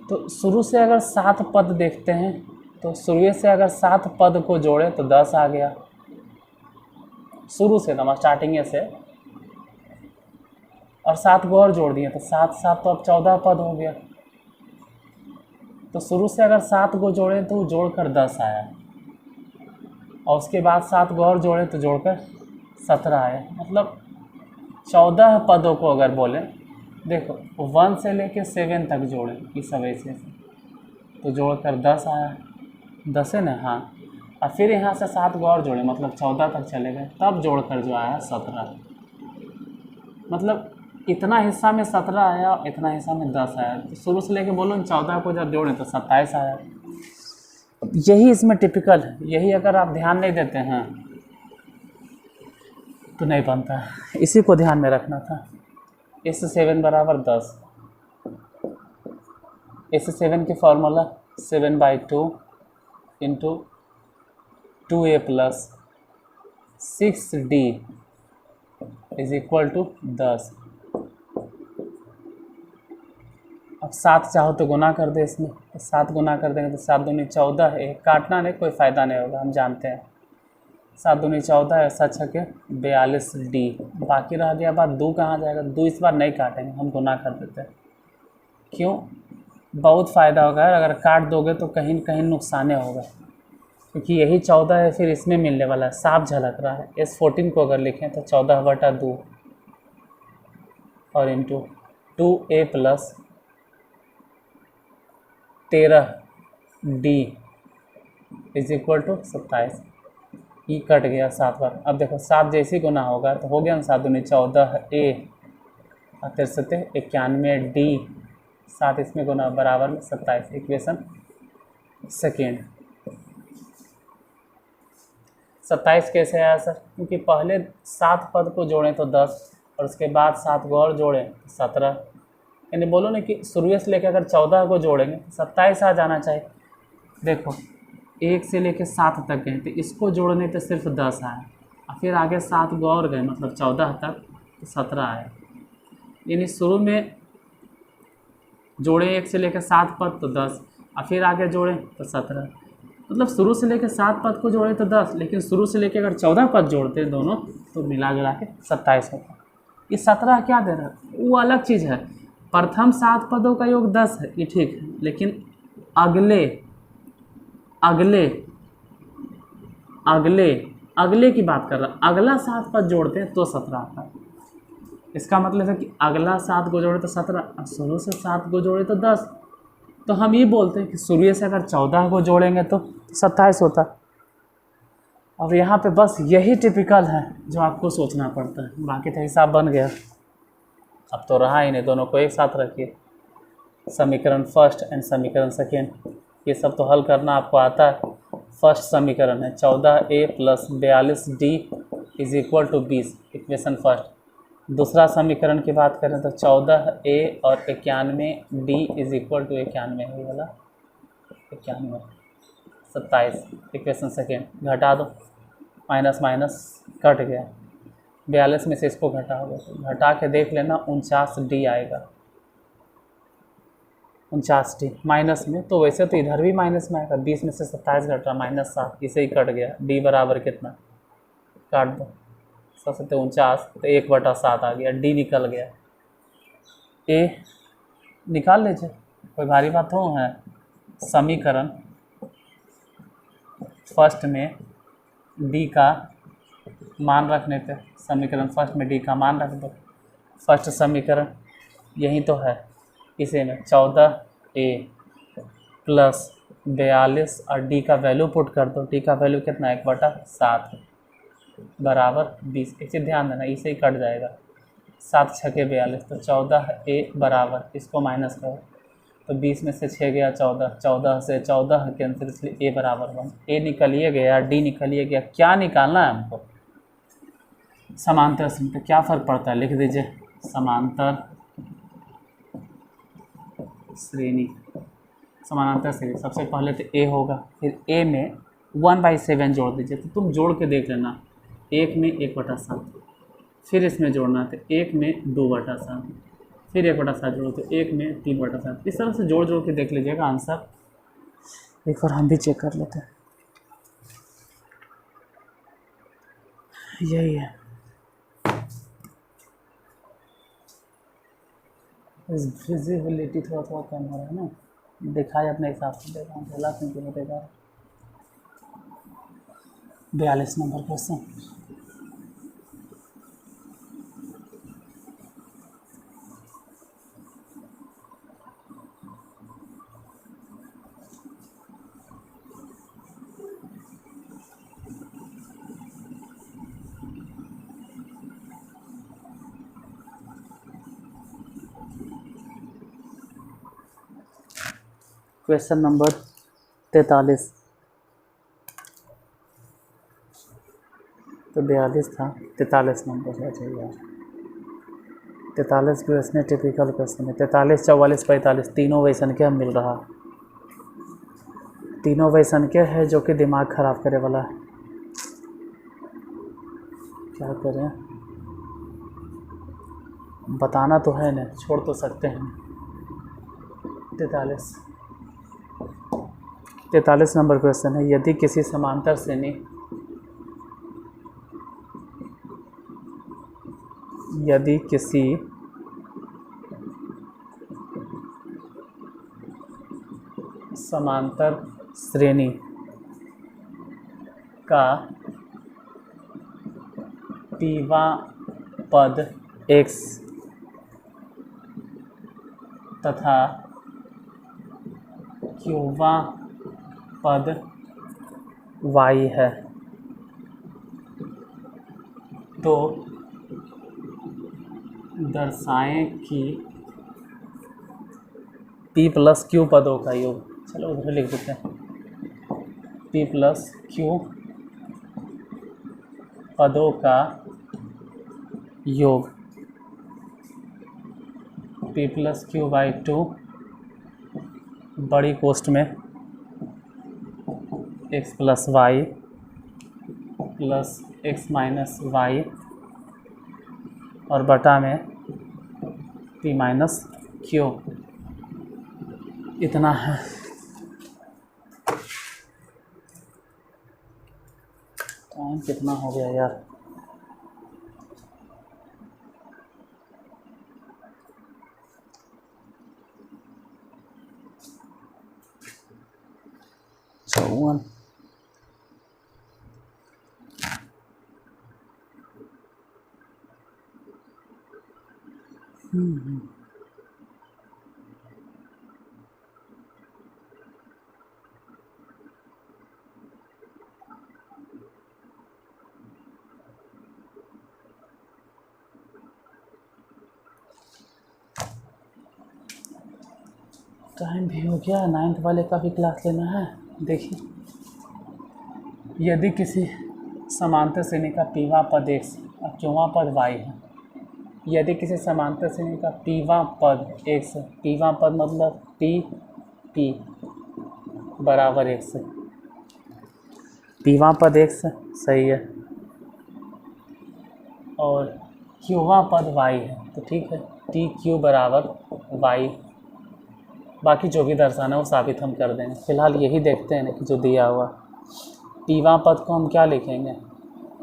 तो शुरू से अगर 7 पद देखते हैं तो शुरू से अगर 7 पद को जोड़े तो 10 आ गया, शुरू से ना स्टार्टिंग से, और 7 को और जोड़ दिए तो 7 7 तो अब 14 पद हो गया। तो शुरू से अगर 7 को जोड़ें तो जोड़कर 10 आया, और उसके बाद 7 को और जोड़ें तो जोड़कर 17 आया। मतलब 14 पदों को अगर बोलें, देखो 1 से लेके 7 तक जोड़ें इस हवाले से तो जोड़कर 10 आया, 10 है ना, हाँ। और फिर यहाँ से 7 को और जोड़ें मतलब 14 तक चले गए, तब जोड़कर जो आया 17। मतलब इतना हिस्सा में 17 आया, इतना हिस्सा में 10 आया। तो शुरू से लेके बोलो 14 को जब जोड़ें तो 27 आया। यही इसमें टिपिकल है, यही अगर आप ध्यान नहीं देते हैं तो नहीं बनता, इसी को ध्यान में रखना था। S7 बराबर 10, S7 की formula 7/2 into 2a plus 6d is equal to 10। अब 7 चाहो तो गुना कर दे इसमें, तो 7 गुना कर देंगे तो 7 दूनी 14 है। काटना नहीं, कोई फ़ायदा नहीं होगा, हम जानते हैं। 7 दूनी 14 है, 7×6 42d। बाकी रह गया बात 2 कहाँ जाएगा, 2 इस बार नहीं काटेंगे, हम गुना कर देते हैं। क्यों? बहुत फ़ायदा होगा। अगर काट दोगे तो कहीं न कहीं नुकसान होगा, क्योंकि यही 14 है, फिर इसमें मिलने वाला है, साफ झलक रहा है। S14 को अगर लिखें तो 14/2 और into 2a plus 13d is equal to 27। ई कट गया 7 बार। अब देखो 7 जैसे गुना होगा तो हो गया ना, 7 दूनी 14a और 13 91d, 7 इसमें गुना बराबर में 27। Equation second. 27 कैसे आया सर? क्योंकि पहले 7 पद को जोड़ें तो 10 और उसके बाद 7 को और जोड़ें तो 17। यानी बोलो ना कि शुरू से लेकर अगर 14 को जोड़ेंगे तो 27 आ जाना चाहिए। देखो 1 से लेकर 7 तक गए तो इसको जोड़ने तो सिर्फ 10 आया, और फिर आगे 7 को और गए मतलब 14 तक तो 17 आया। यानी शुरू में जोड़े 1 से लेकर 7 पद तो 10, और फिर आगे जोड़ें तो 17। मतलब शुरू से लेकर 7 पद को जोड़े तो 10, लेकिन शुरू से लेकर अगर 14 पद जोड़ते हैं दोनों तो मिला जुला के 27 होता। ये 17 क्या दे रहा है वो अलग चीज़ है। प्रथम 7 पदों का योग 10 है, ये ठीक है, लेकिन अगले अगले अगले अगले की बात कर रहा, अगला 7 पद जोड़ते हैं तो 17 आता है। इसका मतलब है कि अगला 7 को जोड़े तो 17, शुरू से 7 को जोड़े तो 10। तो हम ये बोलते हैं कि शुरू से अगर 14 को जोड़ेंगे तो 27 होता। और यहाँ पे बस यही टिपिकल है जो आपको सोचना पड़ता है, बाकी तो हिसाब बन गया। अब तो रहा ही नहीं, दोनों को एक साथ रखिए, समीकरण फर्स्ट एंड समीकरण सेकेंड, ये सब तो हल करना आपको आता है। फर्स्ट समीकरण है 14a plus 42d is equal to 20, equation first. दूसरा समीकरण की बात करें तो 14a और 91d इज इक्वल टू 91 है वाला 91 27, इक्वेशन सेकेंड। घटा दो, माइनस माइनस कट गया, 42 में से इसको घटाओगे तो घटा के देख लेना 49d आएगा। 49d माइनस में, तो वैसे तो इधर भी माइनस में आएगा, 20 में से 27 घट रहा -7, इसे ही कट गया। d बराबर कितना, काट दो 49, तो 1/7 आ गया, d निकल गया। a निकाल लीजिए, कोई भारी बात हो है। समीकरण फर्स्ट में डी का मान रखने थे समीकरण फर्स्ट में, डी का मान रख दो। फर्स्ट समीकरण यही तो है, इसे में 14a प्लस 42 और डी का वैल्यू पुट कर दो। डी का वैल्यू कितना है, 1/7 बराबर 20। इसे ध्यान देना, इसे ही कट जाएगा, 7 छके 42, तो 14a बराबर, इसको माइनस करो तो 20 में से 6 गया 14, 14 से 14 कैंसिल, इसलिए a बराबर 1। a निकलिए गया, d निकलिए गया। क्या निकालना है हमको, समांतर श्रेणी। तो क्या फ़र्क पड़ता है, लिख दीजिए समांतर श्रेणी। समानांतर श्रेणी सबसे पहले तो a होगा, फिर a में 1/7 जोड़ दीजिए। तो तुम जोड़ के देख लेना, 1 में 1/7, फिर इसमें जोड़ना तो 1 में 2/7, फिर 1/7 जोड़ो तो 1 में 3/7। इस तरह से जोड़ जोड़ के देख लीजिएगा आंसर। एक बार हम भी चेक कर लेते हैं, यही है। विजिबिलिटी थोड़ा थोड़ा कम हो रहा है ना, दिखाए अपने हिसाब से देगा, बोला क्योंकि बतेगा। 42 नंबर क्वेश्चन। Question number 43। तो 42 था, 43 नंबर है चाहिए। 43 क्वेश्चन टिपिकल क्वेश्चन है। 43, 44, 45 तीनों वही संख्या मिल रहा, तीनों वही संख्या है जो कि दिमाग खराब करे वाला है। क्या करें, बताना तो है ना, छोड़ तो सकते हैं। 43 नंबर क्वेश्चन है। यदि किसी समांतर श्रेणी, यदि किसी समांतर श्रेणी का पीवा पद x तथा क्यूवा पद y है, तो दर्शाएं कि p प्लस q पदों का योग। चलो उधर लिख देते हैं, p प्लस q पदों का योग p प्लस क्यू बाई 2 बड़ी कोष्ठ में x plus Y plus x minus Y और बटा में p माइनस क्यू। इतना है। टाइम कितना हो गया यार, चौवन। टाइम भी हो गया, 9th वाले का भी क्लास लेना है। देखिए, यदि किसी समांतर श्रेणी का पीवा पद x और क्यूवा पद y है, यदि किसी समांतर श्रेणी का पीवा पद x, पीवा पद मतलब p बराबर x, पीवा पद x सही है, और क्यूवा पद y है, तो ठीक है, टी क्यू बराबर y। बाकी जो भी दर्शाना है वो साबित हम कर देंगे। फिलहाल यही देखते हैं ना कि जो दिया हुआ पीवा पद को हम क्या लिखेंगे।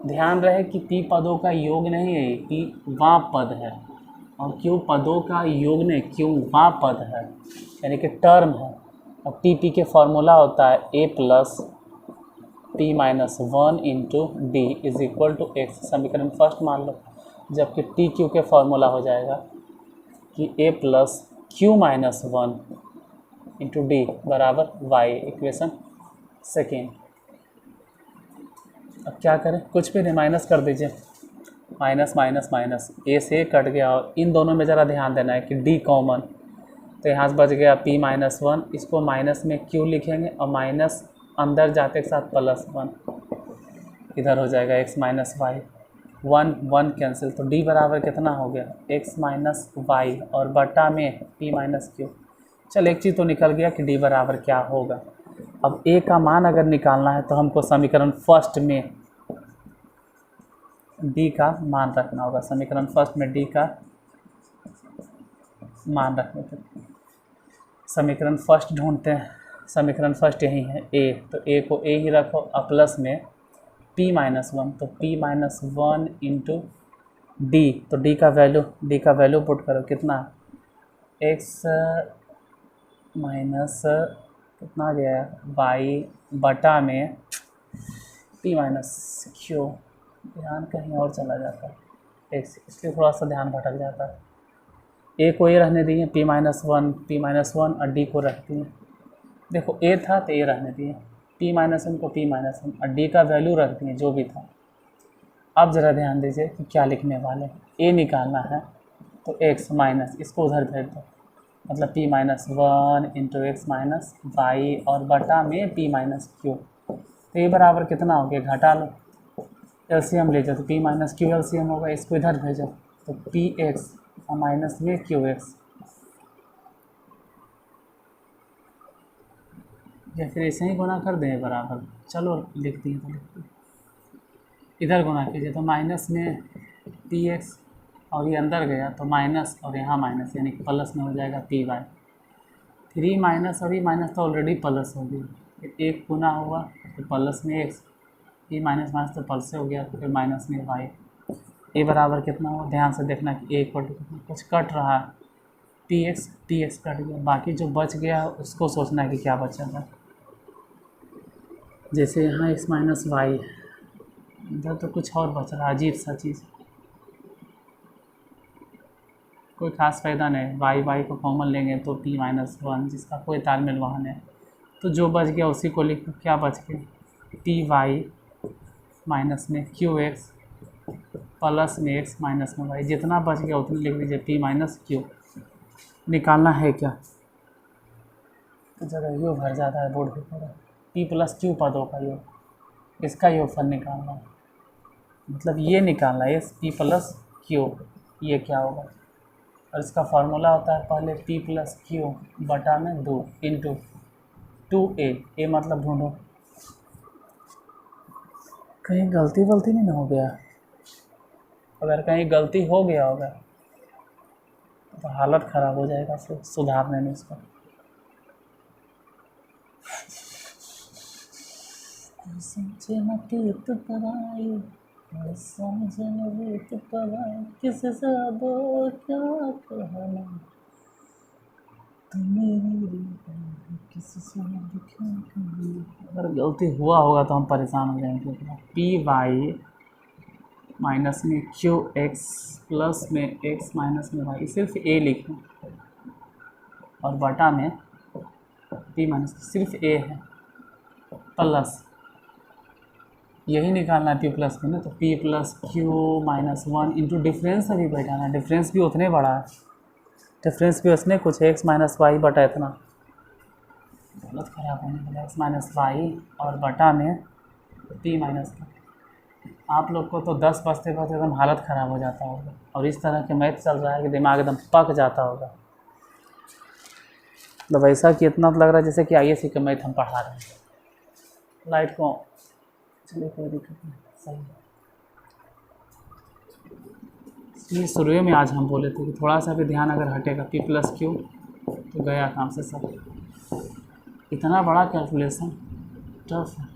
ध्यान रहे कि पी पदों का योग नहीं है, पी वा पद है, और क्यू पदों का योग नहीं, क्यू वा पद है, यानी कि टर्म है। और टी पी के फॉर्मूला होता है a plus p minus 1 into D is equal to X, समीकरण फर्स्ट मान लो, जबकि टी क्यू के फॉर्मूला हो जाएगा कि a plus Q minus 1 into D बराबर वाई, इक्वेशन सेकेंड। अब क्या करें, कुछ भी नहीं, माइनस कर दीजिए, माइनस माइनस माइनस, ए से कट गया, और इन दोनों में ज़रा ध्यान देना है कि डी कॉमन, तो यहाँ से बच गया p माइनस 1, इसको माइनस में q लिखेंगे और माइनस अंदर जाते के साथ प्लस 1, इधर हो जाएगा x माइनस वाई, 1 1 कैंसिल, तो d बराबर कितना हो गया x माइनस वाई और बटा में p माइनस क्यू। चल एक चीज़ तो निकल गया कि d बराबर क्या होगा। अब a का मान अगर निकालना है तो हमको समीकरण फर्स्ट में d का मान रखना होगा, समीकरण फर्स्ट में d का मान रखने के समीकरण फर्स्ट ढूंढते हैं, समीकरण फर्स्ट यही है a, तो a को a ही रखो और प्लस में p माइनस 1, तो p माइनस 1 इंटू डी, तो d का वैल्यू पुट करो, कितना x माइनस कितना गया वाई बटा में p माइनस क्यू, ध्यान कहीं और चला जाता है x, इसलिए थोड़ा सा ध्यान भटक जाता है। a को a रहने दिए, p माइनस 1 और d को रखती हैं, देखो a था तो a रहने दिए, p माइनस 1 को p माइनस 1 और d का वैल्यू रख दिए जो भी था। अब ज़रा ध्यान दीजिए कि क्या लिखने वाले, a निकालना है तो x माइनस, इसको उधर भेज दो, मतलब p minus 1 into x minus Y और बटा में p माइनस क्यू, तो ये बराबर कितना हो गया, घटा लो, एलसीएम ले जाओ तो p माइनस क्यू एलसीएम होगा, इसको इधर भेजो तो पी एक्स और माइनस में क्यू एक्स, या फिर ऐसे ही गुना कर दें बराबर, चलो लिखती हैं तो लिखते हैं, इधर गुना कीजिए तो माइनस में पी एक्स और ये अंदर गया तो माइनस और यहाँ माइनस, यानी कि प्लस में हो जाएगा पी वाई, 3 माइनस और ये माइनस तो ऑलरेडी प्लस हो गया, फिर एक गुना हुआ तो प्लस में एक्स, ये माइनस माइनस तो प्लस से हो गया, फिर माइनस में वाई, ए बराबर कितना हुआ, ध्यान से देखना कि ए इक्वल टू कितना, कुछ कट रहा है पी एक्स कट गया, बाकी जो बच गया उसको सोचना है कि क्या बचा था, जैसे यहाँ एक्स माइनस वाई, इधर तो कुछ और बच रहा है अजीब सा चीज़, कोई खास फ़ायदा नहीं, वाई को कॉमन लेंगे तो p माइनस 1 जिसका कोई तालमेल वहाँ नहीं, तो जो बच गया उसी को लिखो, क्या बच गया पी वाई माइनस में क्यू एक्स प्लस में एक्स माइनस में वाई, जितना बच गया उतना लिख दीजिए p माइनस क्यू। निकालना है क्या, तो जगह योग भर जाता है बोर्ड के ऊपर, p प्लस क्यू पदों का योग, इसका योगफल निकालना है, मतलब ये निकालना है p प्लस क्यू, ये क्या होगा, और इसका फार्मूला होता है पहले p प्लस क्यू बटा में 2 इंटू 2a, ए मतलब ढूंढो, कहीं गलती नहीं ना हो गया, अगर कहीं गलती हो गया होगा तो हालत ख़राब हो जाएगा फिर सुधारने में इसको। समझे न पीत पराई, समझे न रीत पराई, किसी से अब क्या कहना, तुम मेरी किसी से अब क्या कहना, अगर गलती हुआ होगा तो हम परेशान हो जाएंगे। पी वाई माइनस में क्यू एक्स प्लस में एक्स माइनस में वाई, सिर्फ ए लिखें और बटा में पी माइनस, सिर्फ ए है प्लस, यही निकालना है पी प्लस में ना, तो P plus Q minus 1 into difference अभी बैठाना, डिफरेंस भी उतने बड़ा है, डिफरेंस भी उसने कुछ एक्स माइनस वाई बटा इतना, हालत ख़राब होने वाला, एक्स माइनस वाई और बटा में पी माइनस, आप लोग को तो 10 बजते बजते एकदम हालत ख़राब हो जाता होगा, और इस तरह के मैथ चल रहा है कि दिमाग एकदम पक जाता होगा, मतलब ऐसा कि इतना लग रहा है जैसे कि आईएससी का मैथ हम पढ़ा रहे हैं। लाइट को चलिए कोई दिक्कत नहीं, सही है। इसलिए शुरू में आज हम बोले थे कि थोड़ा सा भी ध्यान अगर हटेगा पी प्लस क्यू तो गया काम से सब, इतना बड़ा कैलकुलेशन टफ है,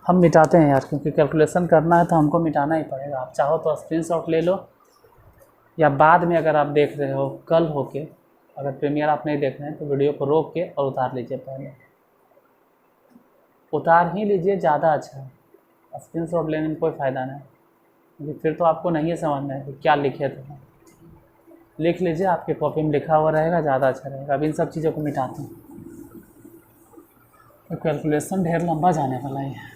हम मिटाते हैं यार, क्योंकि कैलकुलेशन करना है तो हमको मिटाना ही पड़ेगा। आप चाहो तो स्क्रीनशॉट ले लो, या बाद में अगर आप देख रहे हो कल होके, अगर प्रीमियर आप नहीं देख रहे हैं तो वीडियो को रोक के और उतार लीजिए पहले, उतार ही लीजिए, ज़्यादा अच्छा है। स्क्रीनशॉट लेने में कोई फ़ायदा नहीं, क्योंकि फिर तो आपको नहीं समझ में आएगा क्या लिखे थे। लिख लीजिए, आपके कॉपी में लिखा हुआ रहेगा, ज़्यादा अच्छा रहेगा। अब इन सब चीज़ों को मिटाते हैं, तो कैलकुलेशन ढेर लंबा जाने वाला है।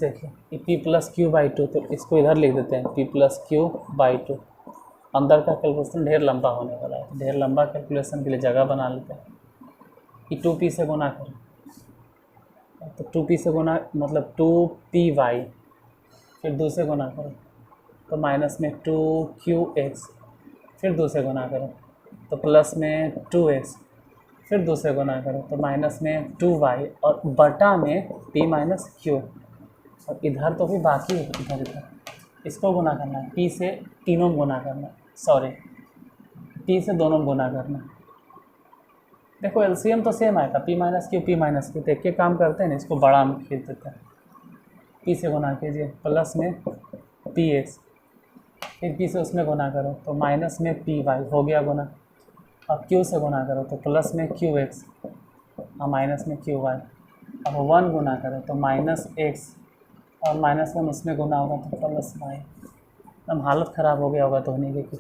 देखिए P plus Q by two, तो इसको इधर लिख देते हैं, P plus Q by two. अंदर का कैलकुलेशन ढेर लंबा होने वाला है, ढेर लंबा कैलकुलेशन के लिए जगह बना लेते हैं। ये 2p से गुना करें, तो 2p से गुना मतलब 2py, फिर 2 से गुना करो तो माइनस में 2qx, फिर 2 से गुना करो तो प्लस में 2x, फिर 2 से गुना करो तो माइनस में 2y, और बटा में p माइनस क्यू। और इधर तो भी बाकी है, इधर इधर इसको गुना करना है, p से तीनों में गुना करना है, सॉरी p से दोनों में गुना करना है। देखो एलसीएम तो सेम आएगा, p माइनस क्यू, देख के काम करते हैं ना, इसको बड़ा में खींच देते हैं। p से गुना कीजिए प्लस में px, फिर p से उसमें गुना करो तो माइनस में py हो गया गुना। अब q से गुना करो तो प्लस में qx और माइनस में qy। अब 1 गुना करो तो माइनस x, और माइनस 1 उसमें गुना होगा तो प्लस y। एकदम हालत ख़राब हो गया होगा धोनी की।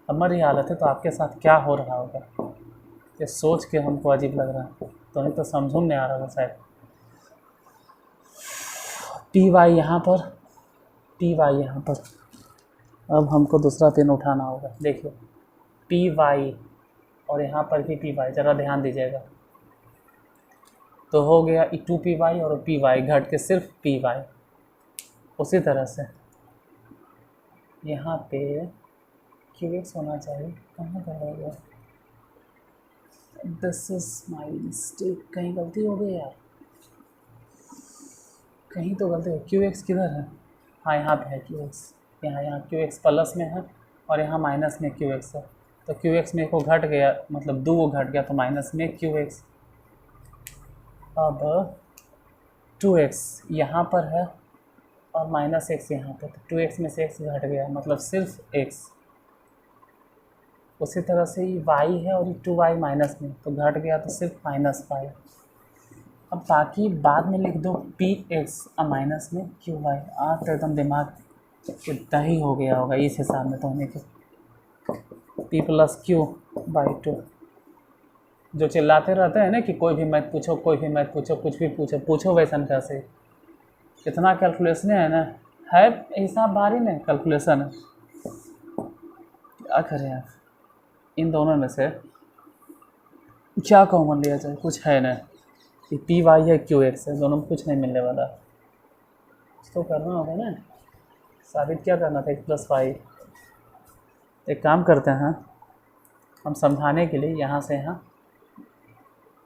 हमारी हालत है तो आपके साथ क्या हो रहा होगा, ये सोच के हमको अजीब लग रहा है। तो नहीं तो समझ में नहीं आ रहा होगा शायद। पी वाई यहाँ पर, पी वाई यहाँ पर, अब हमको दूसरा पेन उठाना होगा। देखिए पी वाई और यहाँ पर भी पी वाई, ज़रा ध्यान दीजिएगा। तो हो गया 2py और py घट के सिर्फ py। उसी तरह से यहाँ पे qx होना चाहिए, कहाँ पर हो गया, दिस इज माई मिस्टेक, कहीं गलती हो गई यार, कहीं तो गलती है। qx किधर है, हाँ यहाँ पे है qx, यहाँ qx प्लस में है और यहाँ माइनस में qx है। तो qx में को घट गया, मतलब 2 को घट गया तो माइनस में qx। अब 2x यहाँ पर है और माइनस x यहाँ पर, तो 2x में से x घट गया, मतलब सिर्फ x। उसी तरह से ये y है और ये 2y माइनस में, तो घट गया तो सिर्फ माइनस y। अब बाकी बाद में लिख दो px और माइनस में qy। आज तो एकदम दिमाग इतना ही हो गया होगा इस हिसाब में तो होने के। p प्लस क्यू बाई 2, जो चिल्लाते रहते हैं ना कि कोई भी मैथ पूछो, कोई भी मैथ पूछो, कुछ भी पूछो, पूछो वैसन कैसे, इतना कैलकुलेशन है ना, है हिसाब भारी नहीं, कैलकुलेशन है। क्या करें आप, इन दोनों में से क्या कॉमन लिया जाए, कुछ है ना, कि पी वाई है क्यू एक्स है, दोनों में कुछ नहीं मिलने वाला। इसको करना होगा ना, साबित क्या करना था, x प्लस वाई। एक काम करते हैं, हम समझाने के लिए यहाँ से यहाँ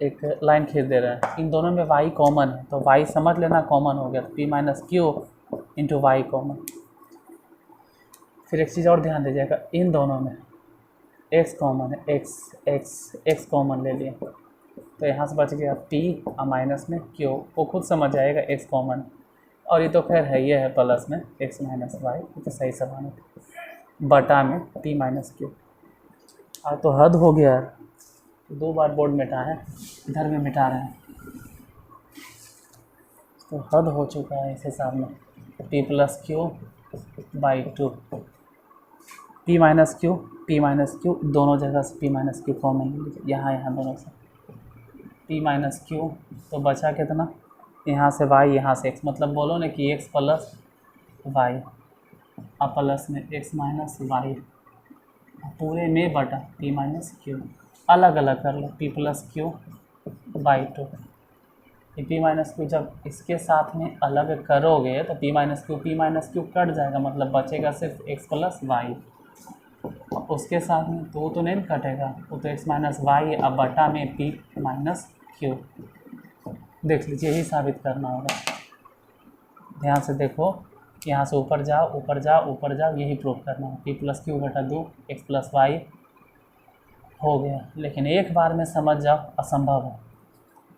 एक लाइन खींच दे रहे हैं। इन दोनों में y कॉमन है तो y समझ लेना कॉमन हो गया, तो p minus q into y common. फिर एक चीज़ और ध्यान दीजिएगा, इन दोनों में x कॉमन है, x कॉमन ले लिए तो यहाँ से बच गया p और माइनस में q, वो खुद समझ जाएगा x कॉमन। और ये तो खैर है, ये है प्लस में x माइनस वाई, ये तो सही समान है, बटा में p माइनस क्यू। तो हद हो गया यार, 2 बार बोर्ड मिटा है, इधर भी मिटा रहे हैं, तो हद हो चुका है इस हिसाब में। p plus Q by 2, p minus Q दोनों जगह से p माइनस क्यू कॉमन लीजिए, यहाँ दोनों से p माइनस क्यू, तो बचा कितना, यहाँ से y, यहाँ से x, मतलब बोलो ना कि x प्लस वाई और प्लस में x माइनस वाई पूरे में बटा p माइनस क्यू। अलग अलग कर लो, p plus Q by 2। p minus Q जब इसके साथ में अलग करोगे तो p माइनस क्यू कट जाएगा, मतलब बचेगा सिर्फ x प्लस वाई। उसके साथ में तो नहीं कटेगा, वो तो x माइनस वाई अब बटा में p माइनस क्यू। देख लीजिए, यही साबित करना होगा। ध्यान से देखो, यहाँ से ऊपर जाओ ऊपर जाओ ऊपर जाओ, यही प्रूव करना है। p प्लस क्यू बटा 2 x प्लस वाई हो गया, लेकिन एक बार में समझ जाओ असंभव है।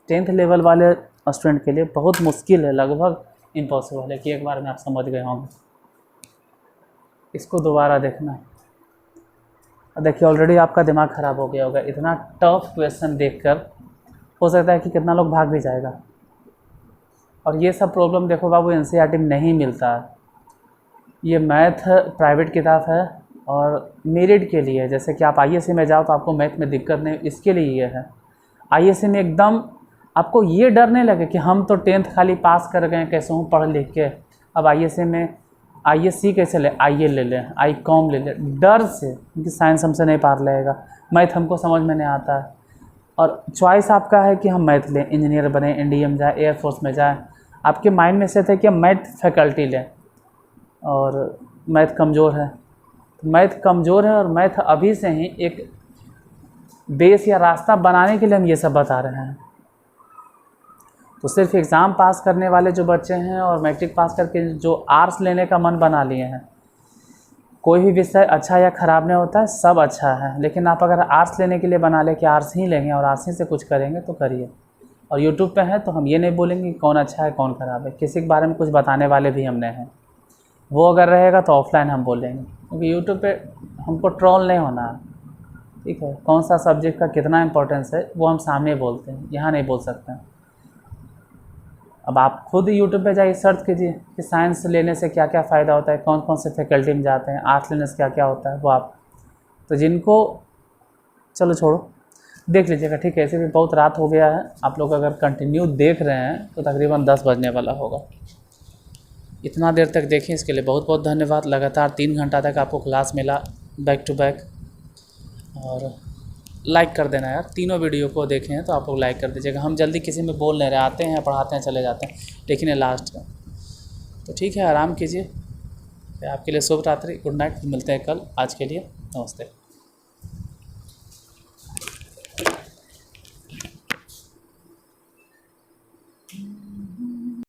10th लेवल वाले स्टूडेंट के लिए बहुत मुश्किल है, लगभग इम्पॉसिबल है कि एक बार में आप समझ गए होंगे। इसको दोबारा देखना। देखिए ऑलरेडी आपका दिमाग ख़राब हो गया होगा, इतना टफ क्वेश्चन देखकर हो सकता है कि कितना लोग भाग भी जाएगा। और ये सब प्रॉब्लम देखो बाबू एनसीईआरटी में नहीं मिलता है। ये मैथ प्राइवेट किताब है और मेरिट के लिए, जैसे कि आप आईएससी में जाओ तो आपको मैथ में दिक्कत नहीं, इसके लिए ये है। आईएससी में एकदम आपको ये डर नहीं लगे कि हम तो 10th खाली पास कर गए कैसे हूँ पढ़ लिख के, अब आईएससी में आईएससी कैसे ले, आईए ले लें, आई कॉम ले लें, डर से, क्योंकि साइंस हमसे नहीं पार लगेगा, मैथ हमको समझ में नहीं आता है। और चॉइस आपका है कि हम मैथ लें, इंजीनियर बने, एनडीएम जाए, एयरफोर्स में जाए, आपके माइंड में से थे कि हम मैथ फैकल्टी लें और मैथ कमज़ोर है। तो मैथ कमज़ोर है और मैथ अभी से ही एक बेस या रास्ता बनाने के लिए हम ये सब बता रहे हैं। तो सिर्फ एग्ज़ाम पास करने वाले जो बच्चे हैं और मैट्रिक पास करके जो आर्ट्स लेने का मन बना लिए हैं, कोई भी विषय अच्छा या ख़राब नहीं होता है, सब अच्छा है। लेकिन आप अगर आर्ट्स लेने के लिए बना ले कि आर्ट्स ही लेंगे और आर्ट्स ही से कुछ करेंगे तो करिए। और यूट्यूब पे है तो हम ये नहीं बोलेंगे कौन अच्छा है कौन ख़राब है, किसी के बारे में कुछ बताने वाले भी हमने हैं। वो अगर रहेगा तो ऑफलाइन हम बोलेंगे, क्योंकि यूट्यूब पे हमको ट्रोल नहीं होना है, ठीक है। कौन सा सब्जेक्ट का कितना इंपॉर्टेंस है वो हम सामने बोलते हैं, यहाँ नहीं बोल सकते हैं। अब आप खुद यूट्यूब पे जाइए, सर्च कीजिए कि साइंस लेने से क्या क्या फ़ायदा होता है, कौन कौन से फैकल्टी में जाते हैं, आर्ट्स लेने से क्या क्या होता है, वो आप तो जिनको, चलो छोड़ो, देख लीजिएगा, ठीक है। ऐसे भी बहुत रात हो गया है, आप लोग अगर कंटिन्यू देख रहे हैं तो तकरीबन 10 बजने वाला होगा। इतना देर तक देखें इसके लिए बहुत बहुत धन्यवाद। लगातार 3 घंटा तक आपको क्लास मिला बैक टू बैक। और लाइक कर देना यार, तीनों वीडियो को देखें तो आप लोग लाइक कर दीजिएगा। हम जल्दी किसी में बोल नहीं रहे, आते हैं पढ़ाते हैं चले जाते हैं, लेकिन ये लास्ट है तो ठीक है, आराम कीजिए। आपके लिए शुभ रात्रि, गुड नाइट। मिलते हैं कल, आज के लिए नमस्ते।